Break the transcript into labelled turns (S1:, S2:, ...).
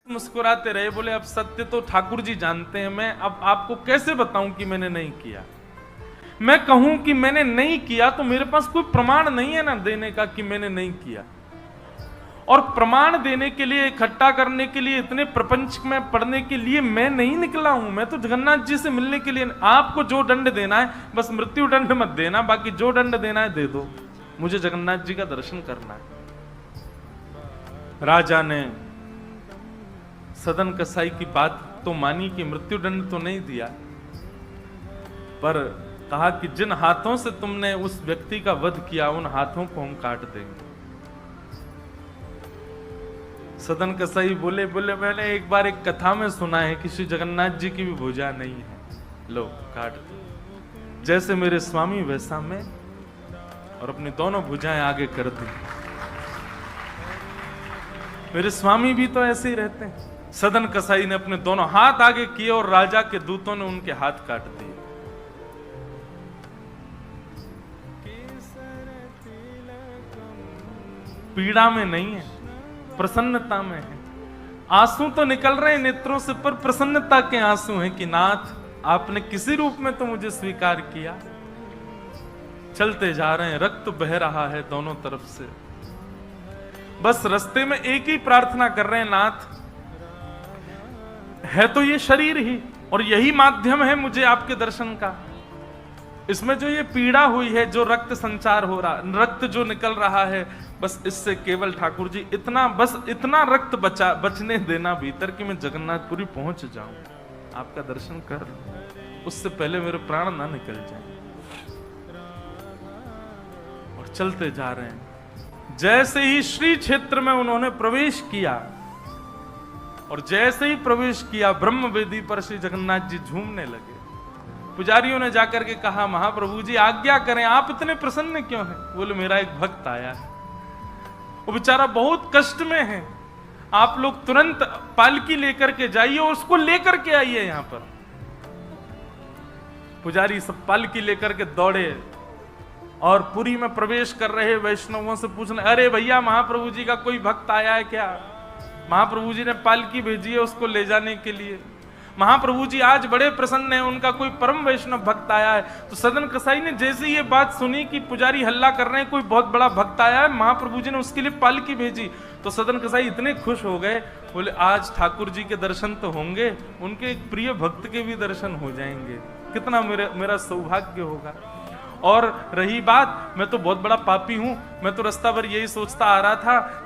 S1: मुस्कुराते रहे, बोले अब सत्य तो ठाकुर जी जानते हैं, मैं अब आपको कैसे बताऊं कि मैंने नहीं किया। मैं कहूं कि मैंने नहीं किया तो मेरे पास कोई प्रमाण नहीं है ना देने का कि मैंने नहीं किया। और प्रमाण देने के लिए, इकट्ठा करने के लिए, इतने प्रपंच में पढ़ने के लिए मैं नहीं निकला हूं। मैं तो जगन्नाथ जी से मिलने के लिए, आपको जो दंड देना है बस मृत्यु दंड मत देना, बाकी जो दंड देना है दे दो, मुझे जगन्नाथ जी का दर्शन करना है। राजा ने सदन कसाई की बात तो मानी कि मृत्यु दंड तो नहीं दिया, पर कहा कि जिन हाथों से तुमने उस व्यक्ति का वध किया उन हाथों को हम काट देंगे। सदन कसाई बोले मैंने एक बार एक कथा में सुना है कि श्री जगन्नाथ जी की भी भुजा नहीं है, लो काट दो। जैसे मेरे स्वामी वैसा मैं, और अपनी दोनों भुजाएं आगे कर दी। मेरे स्वामी भी तो ऐसे ही रहते हैं। सदन कसाई ने अपने दोनों हाथ आगे किए और राजा के दूतों ने उनके हाथ काट दिए। पीड़ा में नहीं है, प्रसन्नता में है। आंसू तो निकल रहे हैं नेत्रों से, पर प्रसन्नता के आंसू हैं कि नाथ आपने किसी रूप में तो मुझे स्वीकार किया। चलते जा रहे हैं, रक्त बह रहा है दोनों तरफ से। बस रास्ते में एक ही प्रार्थना कर रहे हैं, नाथ है तो ये शरीर ही, और यही माध्यम है मुझे आपके दर्शन का। इसमें जो ये पीड़ा हुई है, जो रक्त संचार हो रहा, रक्त जो निकल रहा है, बस इससे केवल ठाकुर जी इतना रक्त बचने देना भीतर कि मैं जगन्नाथपुरी पहुंच जाऊं, आपका दर्शन कर लूं, उससे पहले मेरे प्राण ना निकल जाएं। और चलते जा रहे हैं। जैसे ही श्री क्षेत्र में उन्होंने प्रवेश किया, और जैसे ही प्रवेश किया, ब्रह्म वेदी पर श्री जगन्नाथ जी झूमने लगे। पुजारियों ने जाकर के कहा, महाप्रभु जी आज्ञा करें, आप इतने प्रसन्न क्यों हैं? बोले मेरा एक भक्त आया है, वो बेचारा बहुत कष्ट में है, आप लोग तुरंत पालकी लेकर के जाइए और उसको लेकर के आइए यहां पर। पुजारी सब पालकी लेकर के दौड़े और पुरी में प्रवेश कर रहे वैष्णवों से पूछने, अरे भैया महाप्रभु जी का कोई भक्त आया है क्या? महाप्रभु जी ने पालकी भेजी है उसको ले जाने के लिए। महाप्रभु जी आज बड़े प्रसन्न हैं, उनका कोई परम वैष्णव भक्त आया है। तो सदन कसाई ने जैसे ये बात सुनी कि पुजारी हल्ला कर रहे हैं, कोई बहुत बड़ा भक्त आया है, महाप्रभु जी ने उसके लिए पालकी भेजी, तो सदन कसाई इतने खुश हो गए, बोले आज ठाकुर जी के दर्शन तो होंगे, उनके एक प्रिय भक्त के भी दर्शन हो जाएंगे, कितना मेरा सौभाग्य होगा। और रही बात, मैं तो बहुत बड़ा पापी हूं, मैं तो रास्ता भर यही सोचता आ रहा था